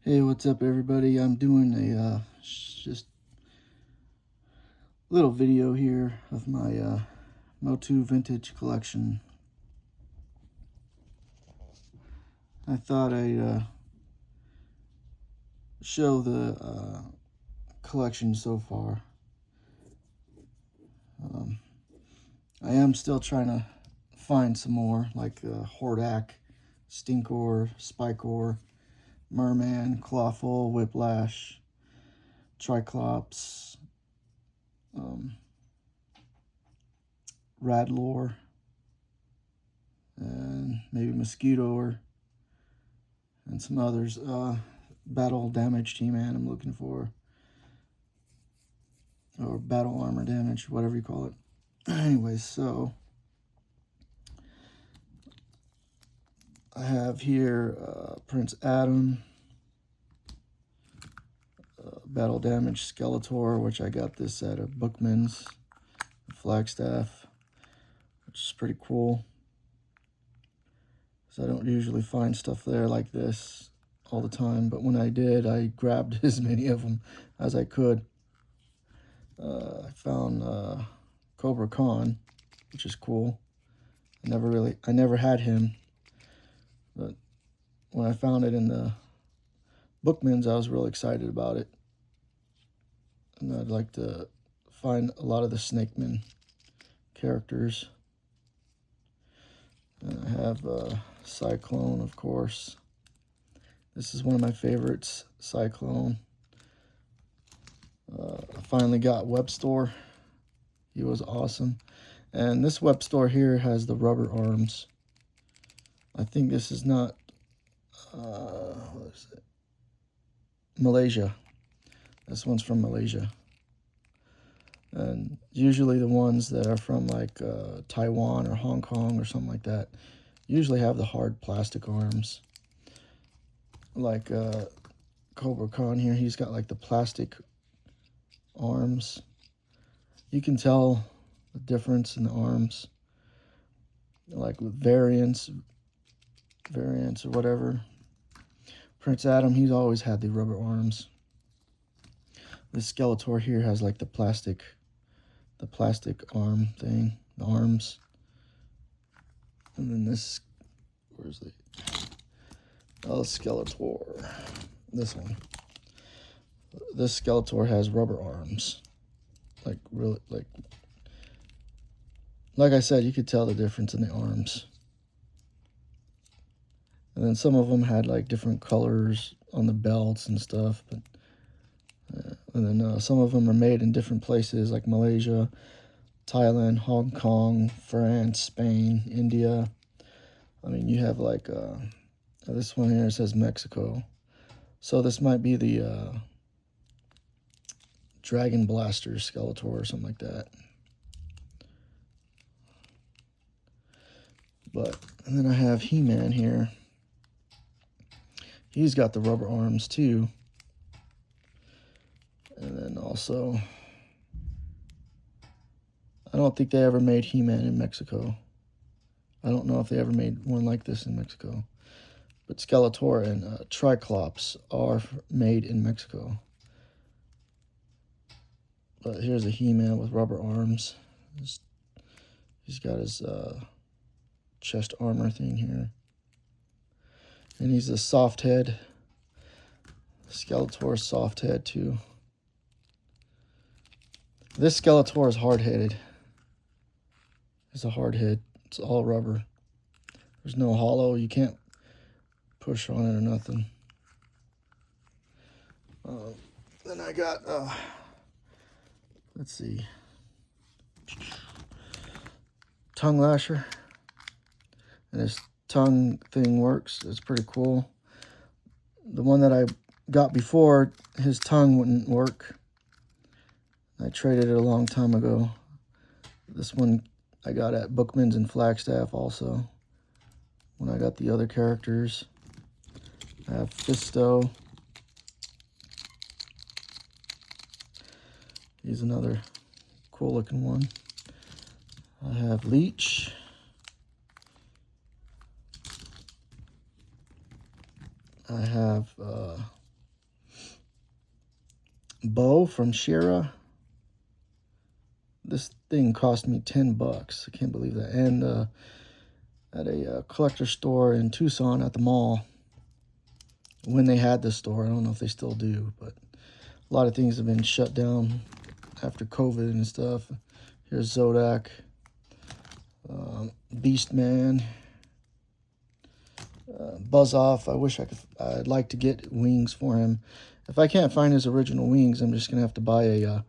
Hey, what's up, everybody? I'm doing a just little video here of my motu vintage collection. I thought I'd show the collection so far. I am still trying to find some more, like Hordak, Stinkor, Spikor, Merman, Clawful, Whiplash, Triclops, Radlore, and maybe Mosquito and some others. Battle damage T-Man I'm looking for, or battle armor damage, whatever you call it. Anyways, so I have here Prince Adam, battle damage Skeletor, which I got this at a Bookman's, Flagstaff, which is pretty cool. So I don't usually find stuff there like this all the time, but when I did, I grabbed as many of them as I could. I found Cobra Khan, which is cool. I never had him, but when I found it in the Bookman's, I was really excited about it. And I'd like to find a lot of the Snakeman characters. And I have Cyclone, of course. This is one of my favorites, Cyclone. I finally got Webstore. He was awesome. And this Webstore here has the rubber arms. I think this is not, what is it? Malaysia. This one's from Malaysia. And usually the ones that are from like Taiwan or Hong Kong or something like that usually have the hard plastic arms. Like Cobra Khan here, he's got like the plastic arms. You can tell the difference in the arms, like with variants or whatever. Prince Adam, he's always had the rubber arms. This Skeletor here has like the plastic arm thing, the arms. And then this, where's the, oh, Skeletor, this one. This Skeletor has rubber arms. Like, really, like I said, you could tell the difference in the arms. And then some of them had like different colors on the belts and stuff. But and then some of them are made in different places, like Malaysia, Thailand, Hong Kong, France, Spain, India. I mean, you have like this one here says Mexico. So this might be the Dragon Blaster Skeletor or something like that. But, and then I have He-Man here. He's got the rubber arms too. And then also, I don't think they ever made He-Man in Mexico. I don't know if they ever made one like this in Mexico. But Skeletor and Triclops are made in Mexico. But here's a He-Man with rubber arms. He's got his chest armor thing here. And he's a soft head. Skeletor soft head too. This Skeletor is hard-headed. It's a hard head. It's all rubber. There's no hollow. You can't push on it or nothing. Then I got, let's see, Tongue Lasher. And his tongue thing works. It's pretty cool. The one that I got before, his tongue wouldn't work. I traded it a long time ago. This one I got at Bookman's in Flagstaff also. When I got the other characters, I have Fisto. He's another cool looking one. I have Leech. I have bow from Shira. This thing cost me 10 bucks. I can't believe that. And at a collector store in Tucson at the mall, when they had the store. I don't know if they still do, but a lot of things have been shut down after COVID and stuff. Here's Zodak, Beastman, Buzz Off. I'd like to get wings for him. If I can't find his original wings, I'm just gonna have to buy a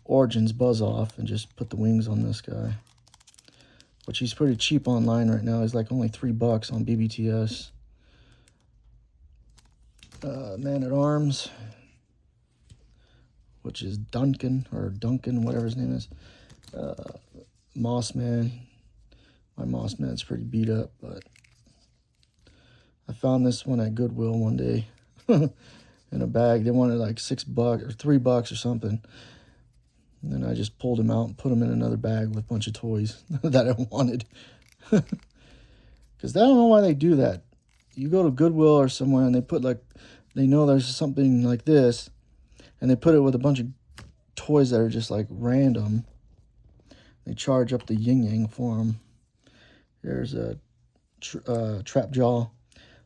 Origins Buzz Off and just put the wings on this guy. Which he's pretty cheap online right now. He's like only $3 on BBTS. Man at Arms, which is Duncan, whatever his name is. Mossman. My Mossman's pretty beat up, but I found this one at Goodwill one day in a bag. They wanted like $6 or $3 or something. And then I just pulled him out and put him in another bag with a bunch of toys that I wanted. Because I don't know why they do that. You go to Goodwill or somewhere and they put like, they know there's something like this, and they put it with a bunch of toys that are just like random. They charge up the yin-yang for them. There's a trap jaw.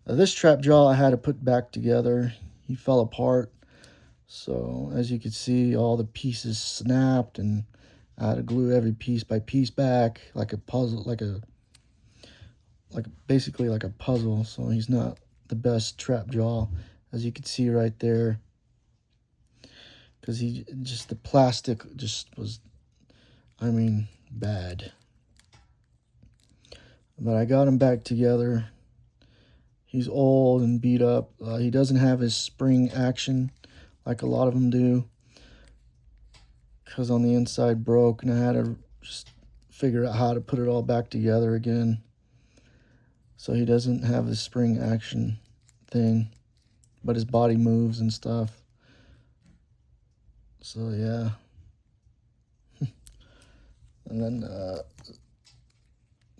This trap jaw I had to put back together. He fell apart. So as you can see, all the pieces snapped, and I had to glue every piece by piece back like a puzzle, basically like a puzzle. So he's not the best trap jaw, as you can see right there, because the plastic just was, I mean, bad. But I got him back together. He's old and beat up. He doesn't have his spring action like a lot of them do, because on the inside broke, and I had to just figure out how to put it all back together again. So he doesn't have the spring action thing, but his body moves and stuff. So yeah. And then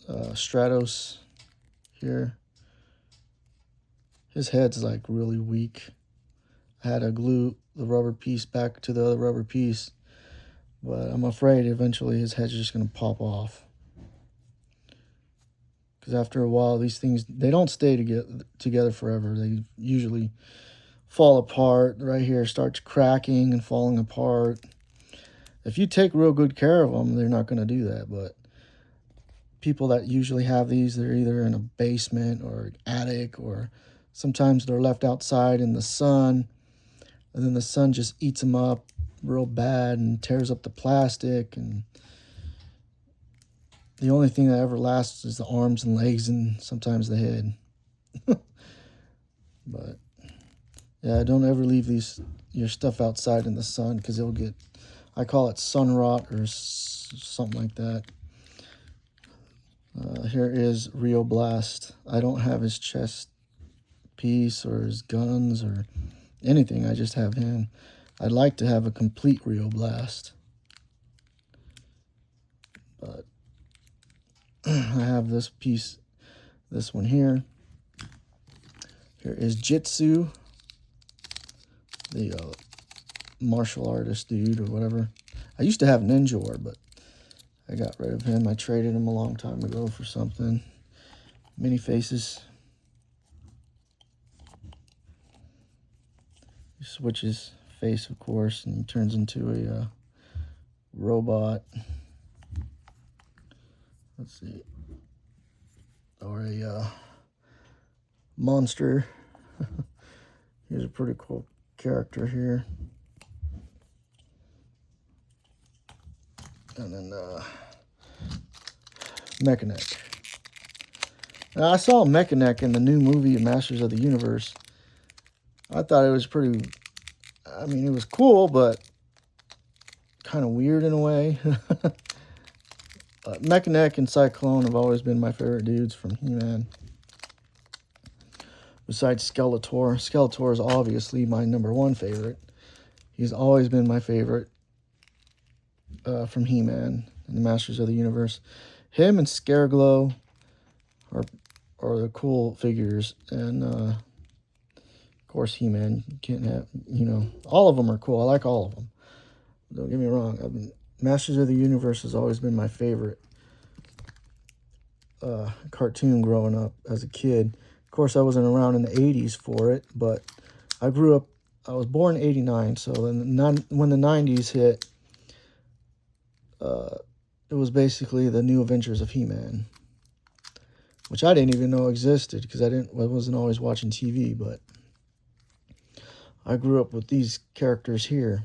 Stratos here. His head's like really weak. I had to glue the rubber piece back to the other rubber piece, but I'm afraid eventually his head's just going to pop off. Because after a while, these things, they don't stay together forever. They usually fall apart. Right here starts cracking and falling apart. If you take real good care of them, they're not going to do that. But people that usually have these, they're either in a basement or attic, or sometimes they're left outside in the sun, and then the sun just eats them up real bad and tears up the plastic. And the only thing that ever lasts is the arms and legs and sometimes the head. But yeah, don't ever leave your stuff outside in the sun, because it'll get, I call it sun rot or something like that. Here is Rio Blast. I don't have his chest piece or his guns or anything. I just have him. I'd like to have a complete Rio Blast, but I have this piece, this one here. Here is Jitsu, the martial artist dude or whatever. I used to have Ninjor, but I got rid of him. I traded him a long time ago for something. Mini faces. He switches face, of course, and he turns into a robot. Let's see. Or a monster. Here's a pretty cool character here. And then Mechaneck. Now, I saw Mechaneck in the new movie Masters of the Universe. I thought it was pretty, I mean, it was cool, but kind of weird in a way. Mechaneck and Cyclone have always been my favorite dudes from He-Man. Besides Skeletor. Skeletor is obviously my #1 favorite. He's always been my favorite from He-Man and the Masters of the Universe. Him and Scareglow are the cool figures. And of course, He-Man. You can't have, you know, all of them are cool. I like all of them. Don't get me wrong. I mean, Masters of the Universe has always been my favorite cartoon growing up as a kid. Of course, I wasn't around in the 80s for it, but I grew up, I was born in 89, so when the 90s hit, it was basically the new adventures of He-Man, which I didn't even know existed because I wasn't always watching TV, but I grew up with these characters here.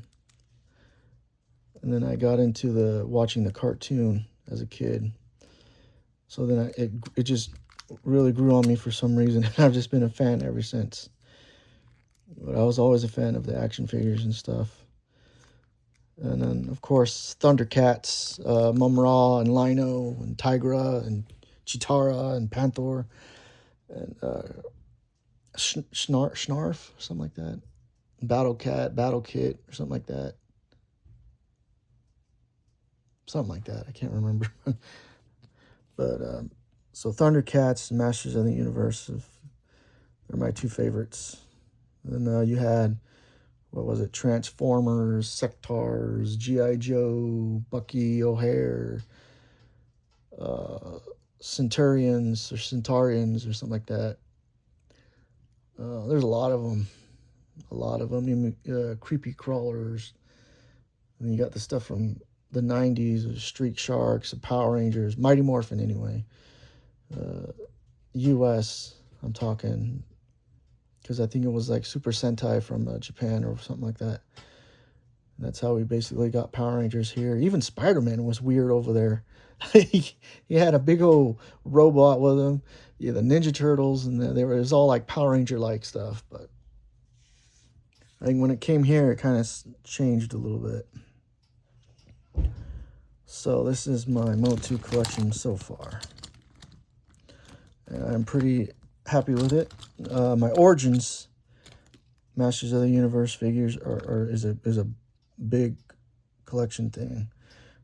And then I got into watching the cartoon as a kid. So then it just really grew on me for some reason, and I've just been a fan ever since. But I was always a fan of the action figures and stuff. And then, of course, Thundercats, Mum-Ra and Lino and Tigra and Chitara and Panther and Snarf, something like that. Battle Kit, or something like that. Something like that. I can't remember. But so Thundercats and Masters of the Universe are my two favorites. And then you had, what was it? Transformers, Sectars, G.I. Joe, Bucky O'Hare, Centurions or Centaurians or something like that. There's a lot of them. A lot of them. Creepy crawlers. And you got the stuff from the 90s, Street Sharks, Power Rangers, Mighty Morphin anyway. US, I'm talking, because I think it was like Super Sentai from Japan or something like that. And that's how we basically got Power Rangers here. Even Spider-Man was weird over there. He had a big old robot with him. Yeah, the Ninja Turtles, and it was all like Power Ranger-like stuff. But I think when it came here, it kind of changed a little bit. So this is my Motu collection so far. And I'm pretty happy with it. My Origins Masters of the Universe figures is a big collection thing.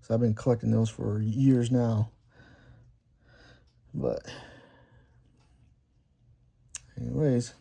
So I've been collecting those for years now. But anyways,